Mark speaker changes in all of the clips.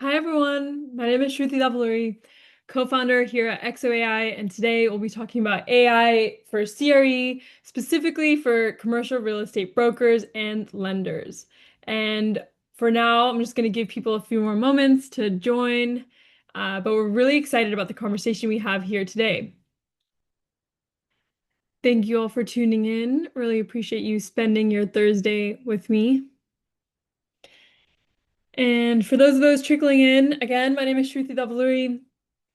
Speaker 1: Hi everyone, my name is Shruti Lavalluri, co-founder here at XOAI, and today we'll be talking about AI for CRE, specifically for commercial real estate brokers and lenders. And for now, I'm just going to give people a few more moments to join, but we're really excited about the conversation we have here today. Thank you all for tuning in. Really appreciate you spending your Thursday with me. And for those of those trickling in, again, my name is Shruti Davalluri,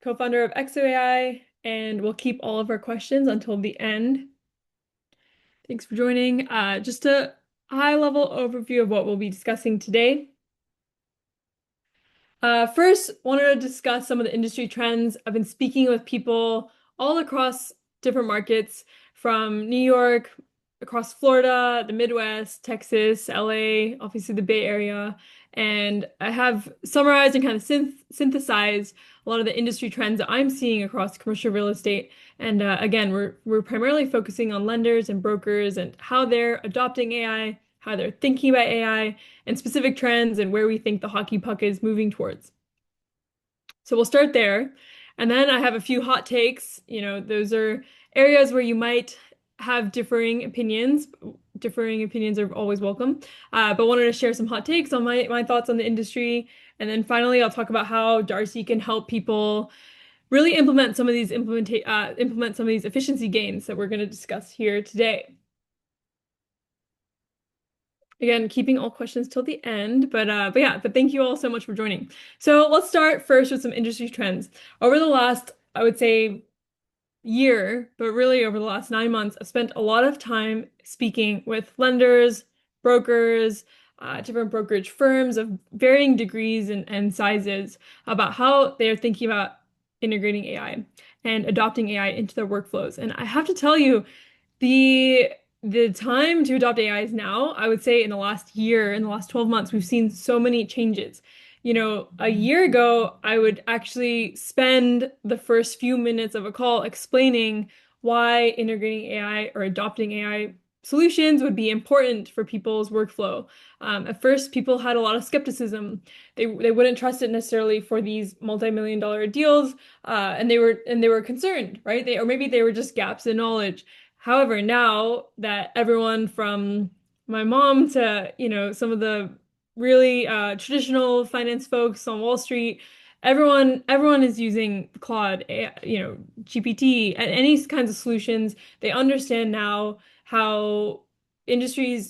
Speaker 1: co-founder of XOAI, and we'll keep all of our questions until the end. Thanks for joining. Just a high-level overview of what we'll be discussing today. First, wanted to discuss some of the industry trends. I've been speaking with people all across different markets from New York, across Florida, the Midwest, Texas, LA, obviously the Bay Area. And I have summarized and kind of synthesized a lot of the industry trends that I'm seeing across commercial real estate. And again, we're primarily focusing on lenders and brokers and how they're adopting AI, how they're thinking about AI, and specific trends and where we think the hockey puck is moving towards. So we'll start there. And then I have a few hot takes. Those are areas where you might have differing opinions. Differing opinions are always welcome. But wanted to share some hot takes on my thoughts on the industry. And then finally, I'll talk about how Darcy can help people really implement some of these efficiency gains that we're going to discuss here today. Again, keeping all questions till the end, but thank you all so much for joining. So let's start first with some industry trends. Over the last, I would say, year, but really over the last 9 months, I've spent a lot of time speaking with lenders, brokers, different brokerage firms of varying degrees and sizes about how they're thinking about integrating AI and adopting AI into their workflows. And I have to tell you, the the time to adopt AI is now. I would say in the last year, in the last 12 months, we've seen so many changes. A year ago, I would actually spend the first few minutes of a call explaining why integrating AI or adopting AI solutions would be important for people's workflow. At first, people had a lot of skepticism. They wouldn't trust it necessarily for these multi-million-dollar deals, and they were concerned, right? Or maybe they were just gaps in knowledge. However, now that everyone from my mom to, some of the really traditional finance folks on Wall Street, everyone is using Claude, GPT, and any kinds of solutions. They understand now how industry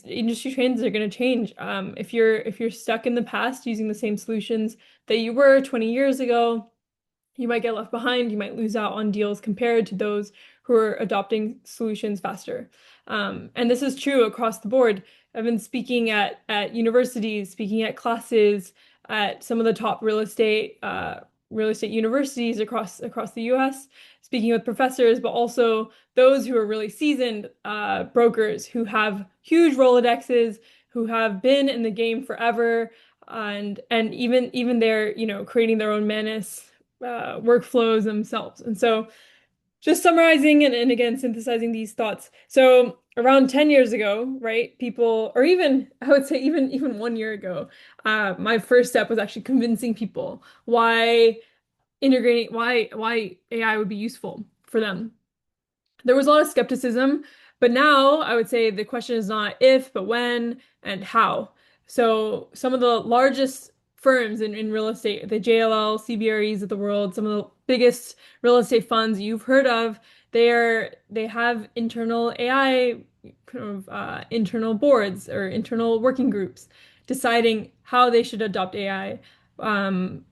Speaker 1: trends are going to change. If you're stuck in the past using the same solutions that you were 20 years ago, you might get left behind. You might lose out on deals compared to those who are adopting solutions faster. And this is true across the board. I've been speaking at universities, speaking at classes at some of the top real estate universities across the US, speaking with professors, but also those who are really seasoned brokers who have huge Rolodexes, who have been in the game forever, and even they're creating their own Manus workflows themselves. And so just summarizing and again synthesizing these thoughts. So around 10 years ago, right, people, or even I would say even 1 year ago, my first step was actually convincing people why AI would be useful for them. There was a lot of skepticism, but now I would say the question is not if, but when and how. So some of the largest firms in real estate, the JLL, CBREs of the world, some of the biggest real estate funds you've heard of, they have internal AI kind of internal boards or internal working groups deciding how they should adopt AI, and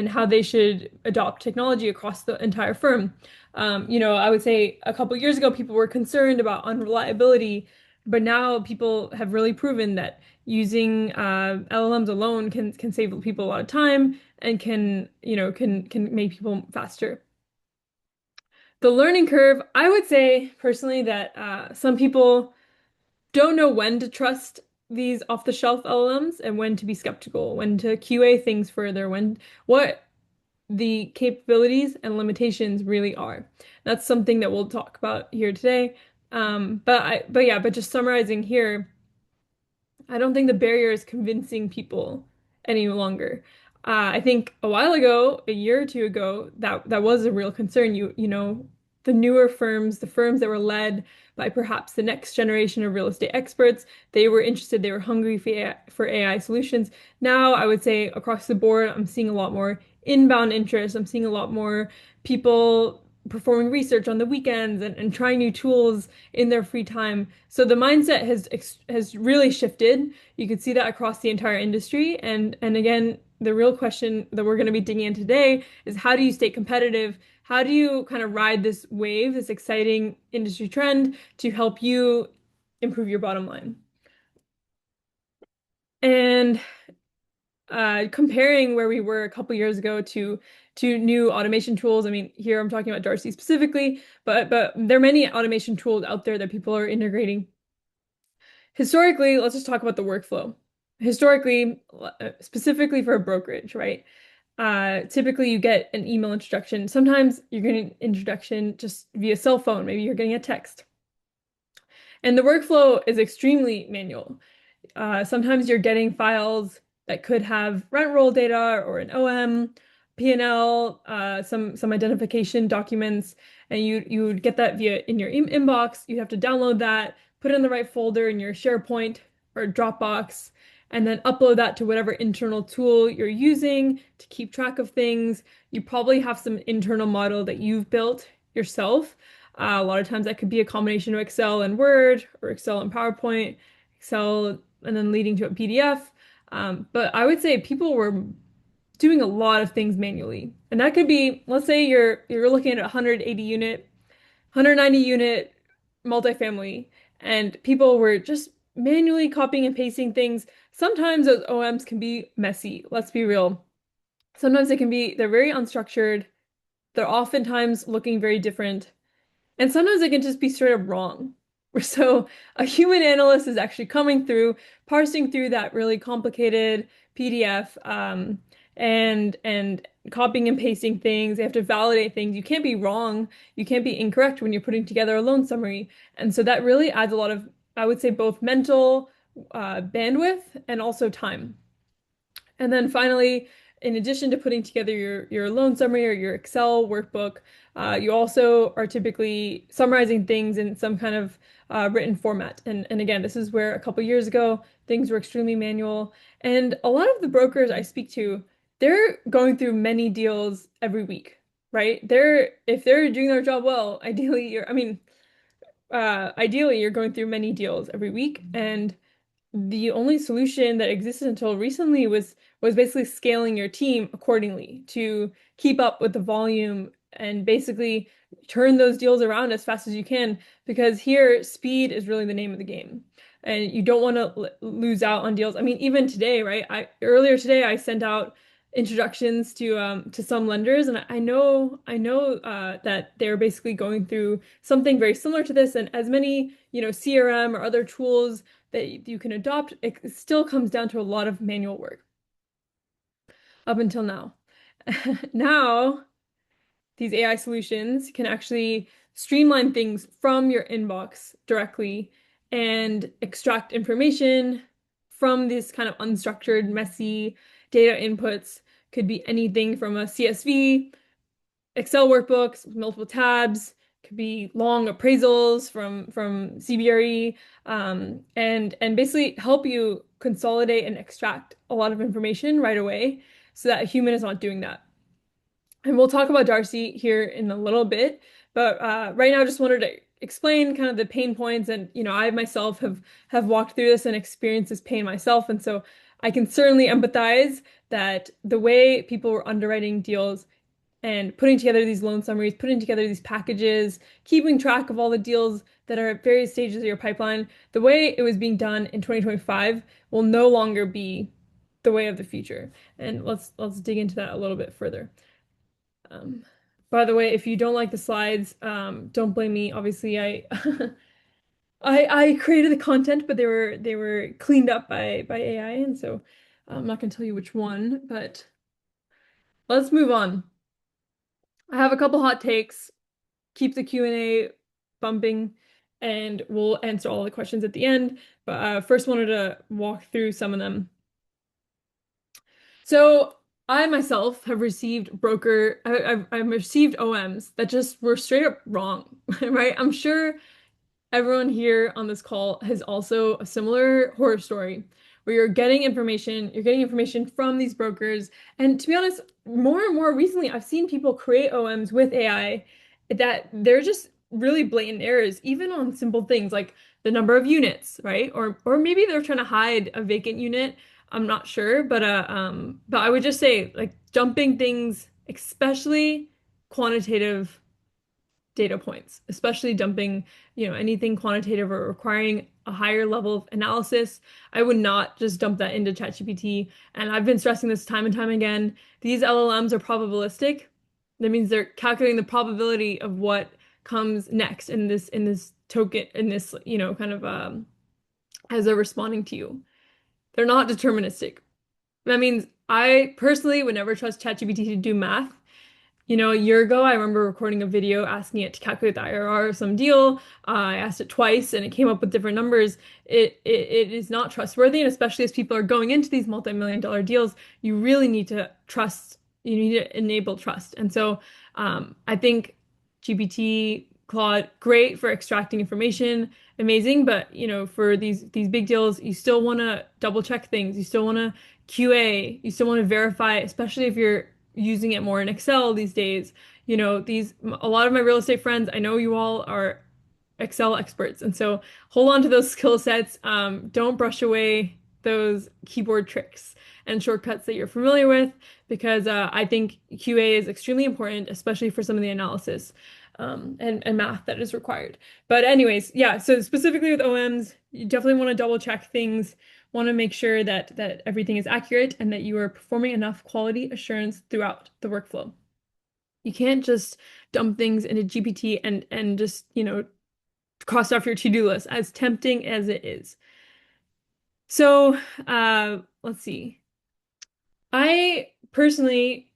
Speaker 1: how they should adopt technology across the entire firm. I would say a couple years ago, people were concerned about unreliability, but now people have really proven that using LLMs alone can save people a lot of time and can make people faster. The learning curve, I would say personally that some people don't know when to trust these off-the-shelf LLMs and when to be skeptical, when to QA things further, when what the capabilities and limitations really are. That's something that we'll talk about here today. But just summarizing here, I don't think the barrier is convincing people any longer. I think a while ago, a year or two ago, that was a real concern. The newer firms, the firms that were led by perhaps the next generation of real estate experts, they were interested, they were hungry for AI solutions. Now, I would say across the board, I'm seeing a lot more inbound interest. I'm seeing a lot more people performing research on the weekends and trying new tools in their free time. So the mindset has really shifted. You could see that across the entire industry. And again, the real question that we're going to be digging in today is how do you stay competitive? How do you kind of ride this wave, this exciting industry trend to help you improve your bottom line? And comparing where we were a couple years ago to new automation tools. I mean, here I'm talking about Darcy specifically, but there are many automation tools out there that people are integrating. Historically, let's just talk about the workflow. Historically, specifically for a brokerage, right? Typically you get an email introduction. Sometimes you're getting an introduction just via cell phone. Maybe you're getting a text. And the workflow is extremely manual. Sometimes you're getting files that could have rent roll data or an OM, P&L, some identification documents, and you would get that via in your inbox. You have to download that, put it in the right folder in your SharePoint or Dropbox, and then upload that to whatever internal tool you're using to keep track of things. You probably have some internal model that you've built yourself. A lot of times that could be a combination of Excel and Word or Excel and PowerPoint, Excel and then leading to a PDF. But I would say people were doing a lot of things manually. And that could be, let's say you're looking at a 180 unit, 190 unit multifamily, and people were just manually copying and pasting things. Sometimes those OMs can be messy, let's be real. Sometimes they're very unstructured. They're oftentimes looking very different. And sometimes it can just be straight up wrong. So a human analyst is actually coming through, parsing through that really complicated PDF, and copying and pasting things. They have to validate things. You can't be wrong. You can't be incorrect when you're putting together a loan summary. And so that really adds a lot of, I would say, both mental bandwidth and also time. And then finally, in addition to putting together your loan summary or your Excel workbook, you also are typically summarizing things in some kind of written format. And again, this is where a couple years ago things were extremely manual. And a lot of the brokers I speak to, they're going through many deals every week, right? If they're doing their job well, ideally you're going through many deals every week. And the only solution that existed until recently was basically scaling your team accordingly to keep up with the volume and basically turn those deals around as fast as you can because here speed is really the name of the game. And you don't want to lose out on deals. I mean, even today, right? Earlier today I sent out introductions to some lenders and I know that they're basically going through something very similar to this and as many, CRM or other tools that you can adopt, it still comes down to a lot of manual work up until now. Now, these AI solutions can actually streamline things from your inbox directly and extract information from this kind of unstructured, messy data inputs. Could be anything from a CSV, Excel workbooks with multiple tabs, could be long appraisals from CBRE, and basically help you consolidate and extract a lot of information right away so that a human is not doing that. And we'll talk about Darcy here in a little bit, but right now I just wanted to explain kind of the pain points and I myself have walked through this and experienced this pain myself, and so I can certainly empathize that the way people were underwriting deals and putting together these loan summaries, putting together these packages, keeping track of all the deals that are at various stages of your pipeline, the way it was being done in 2025 will no longer be the way of the future. And let's dig into that a little bit further. Um, by the way, if you don't like the slides, don't blame me. Obviously, I I created the content, but they were cleaned up by AI, and so I'm not going to tell you which one, but let's move on. I have a couple hot takes. Keep the Q&A bumping, and we'll answer all the questions at the end. But first wanted to walk through some of them. So I myself have received I've received OMs that just were straight up wrong, right? I'm sure everyone here on this call has also a similar horror story where you're getting information from these brokers. And to be honest, more and more recently, I've seen people create OMs with AI that they're just really blatant errors, even on simple things like the number of units, right? Or maybe they're trying to hide a vacant unit. I'm not sure, but I would just say like dumping things, especially quantitative data points, especially dumping, anything quantitative or requiring a higher level of analysis. I would not just dump that into ChatGPT. And I've been stressing this time and time again. These LLMs are probabilistic. That means they're calculating the probability of what comes next in this token, in this, kind of as they're responding to you. They're not deterministic. That means I personally would never trust ChatGPT to do math. A year ago, I remember recording a video asking it to calculate the IRR of some deal. I asked it twice and it came up with different numbers. It is not trustworthy, and especially as people are going into these multi-million dollar deals, you really need to trust, you need to enable trust. And so I think GPT, Claude, great for extracting information, amazing, but for these big deals, you still want to double check things. You still want to QA, you still want to verify, especially if you're using it more in Excel these days. A lot of my real estate friends, I know you all are Excel experts, and so hold on to those skill sets. Don't brush away those keyboard tricks and shortcuts that you're familiar with, because I think QA is extremely important, especially for some of the analysis and math that is required. But anyways, yeah, so specifically with OMs, you definitely want to double check things, want to make sure that everything is accurate and that you are performing enough quality assurance throughout the workflow. You can't just dump things into GPT and just, cross off your to-do list, as tempting as it is. So, let's see. I personally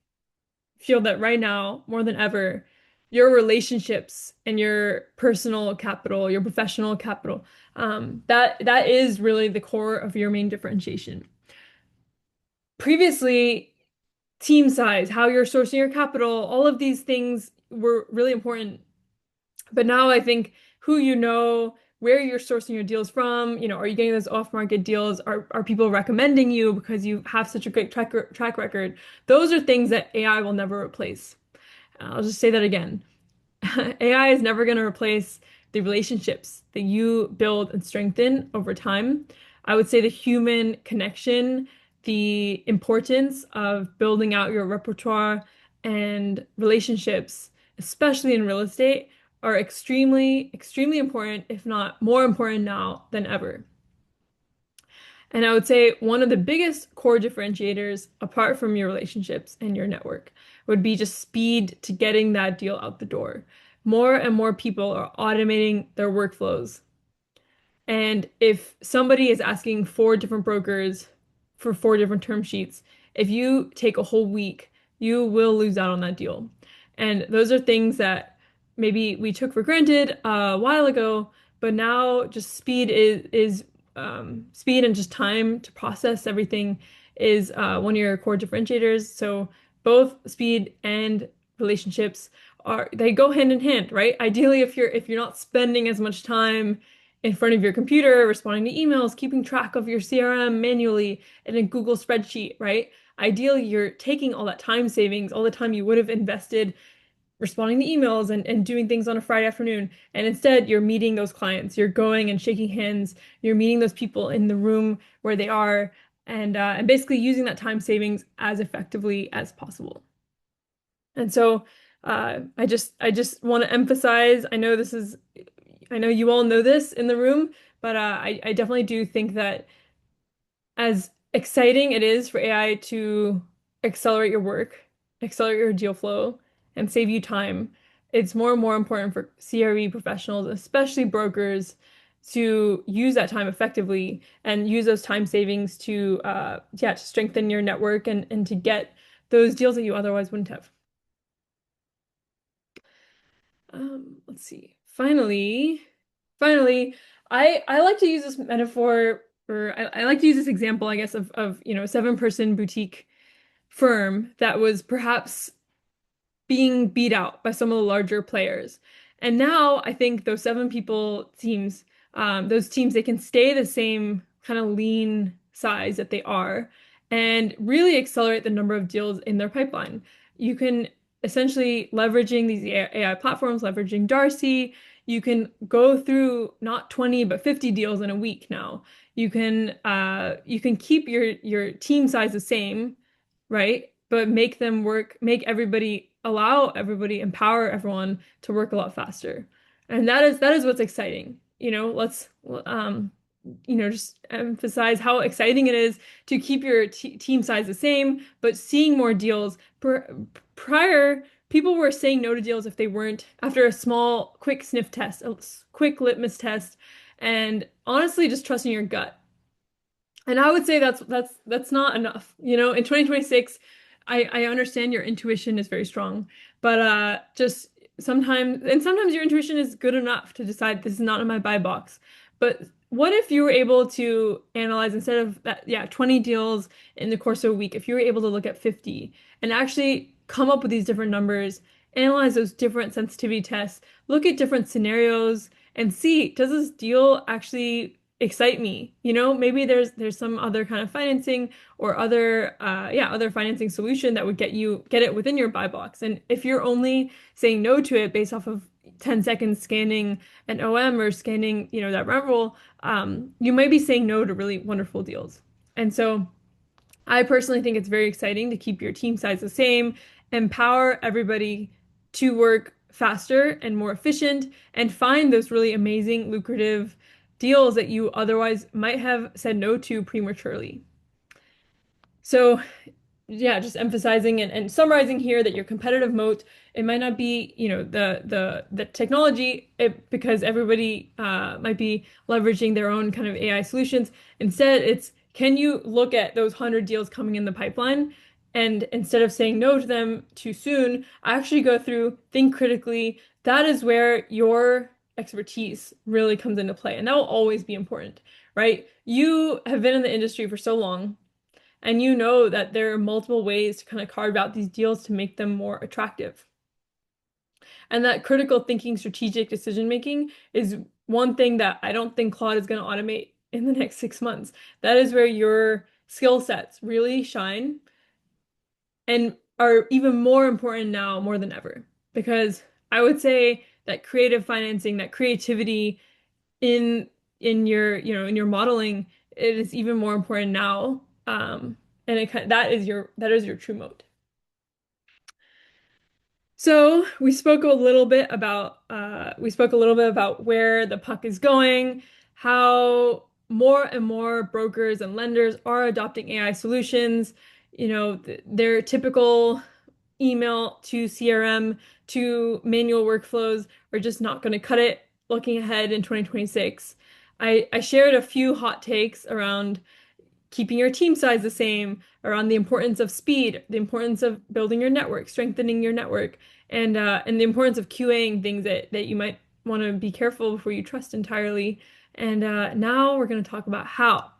Speaker 1: feel that right now, more than ever, your relationships and your personal capital, your professional capital, that is really the core of your main differentiation. Previously, team size, how you're sourcing your capital, all of these things were really important. But now I think who you know, where you're sourcing your deals from, are you getting those off-market deals? Are people recommending you because you have such a great track record? Those are things that AI will never replace. I'll just say that again. AI is never going to replace the relationships that you build and strengthen over time. I would say the human connection, the importance of building out your repertoire and relationships, especially in real estate, are extremely, extremely important, if not more important now than ever. And I would say one of the biggest core differentiators, apart from your relationships and your network, would be just speed to getting that deal out the door. More and more people are automating their workflows. And if somebody is asking four different brokers for four different term sheets, if you take a whole week, you will lose out on that deal. And those are things that maybe we took for granted a while ago, but now just speed and just time to process everything is one of your core differentiators. So both speed and relationships they go hand in hand, right? Ideally, if you're not spending as much time in front of your computer, responding to emails, keeping track of your CRM manually in a Google spreadsheet, right? Ideally, you're taking all that time savings, all the time you would have invested responding to emails and doing things on a Friday afternoon. And instead, you're meeting those clients, you're going and shaking hands, you're meeting those people in the room where they are, and basically using that time savings as effectively as possible. And so I just want to emphasize, I know you all know this in the room, but I definitely do think that as exciting it is for AI to accelerate your work, accelerate your deal flow, and save you time, it's more and more important for CRE professionals, especially brokers, to use that time effectively and use those time savings to strengthen your network and to get those deals that you otherwise wouldn't have. Let's see. Finally, I like to use this metaphor, or I like to use this example, I guess, of a seven-person boutique. firm that was perhaps being beat out by some of the larger players. And now I think those seven people teams, those teams, they can stay the same kind of lean size that they are and really accelerate the number of deals in their pipeline. You can essentially leveraging these AI platforms, leveraging Darcy, you can go through not 20 but 50 deals in a week now. You can keep your team size the same, right? But make them work, make everybody, allow everybody, empower everyone to work a lot faster. And that is what's exciting. Let's just emphasize how exciting it is to keep your t team size the same, but seeing more deals. Prior, people were saying no to deals if they weren't after a small, quick sniff test, a quick litmus test, and honestly, just trusting your gut. And I would say that's not enough. In 2026, I understand your intuition is very strong, but just sometimes your intuition is good enough to decide this is not in my buy box. But what if you were able to analyze instead of that, yeah, 20 deals in the course of a week, if you were able to look at 50 and actually come up with these different numbers, analyze those different sensitivity tests, look at different scenarios and see, does this deal actually excite me? Maybe there's some other kind of financing or other financing solution that would get it within your buy box. And if you're only saying no to it based off of 10 seconds scanning an OM or scanning, that rent roll, you might be saying no to really wonderful deals. And so I personally think it's very exciting to keep your team size the same, empower everybody to work faster and more efficient, and find those really amazing, lucrative deals that you otherwise might have said no to prematurely. So, yeah, just emphasizing and summarizing here that your competitive moat, it might not be, the technology, because everybody might be leveraging their own kind of AI solutions. Instead, it's can you look at those 100 deals coming in the pipeline and instead of saying no to them too soon, actually go through, think critically. That is where your expertise really comes into play, and that will always be important, right? You have been in the industry for so long. And you know that there are multiple ways to kind of carve out these deals to make them more attractive. And that critical thinking, strategic decision making is one thing that I don't think Claude is going to automate in the next 6 months. That is where your skill sets really shine and are even more important now more than ever. Because I would say that creative financing, that creativity in in your modeling, it is even more important now. And that is your true moat. So we spoke a little bit about where the puck is going, how more and more brokers and lenders are adopting AI solutions. Their typical email to CRM to manual workflows are just not going to cut it looking ahead in 2026. I shared a few hot takes around keeping your team size the same, around the importance of speed, the importance of building your network, strengthening your network, and the importance of QAing things that you might want to be careful before you trust entirely. And now we're going to talk about how.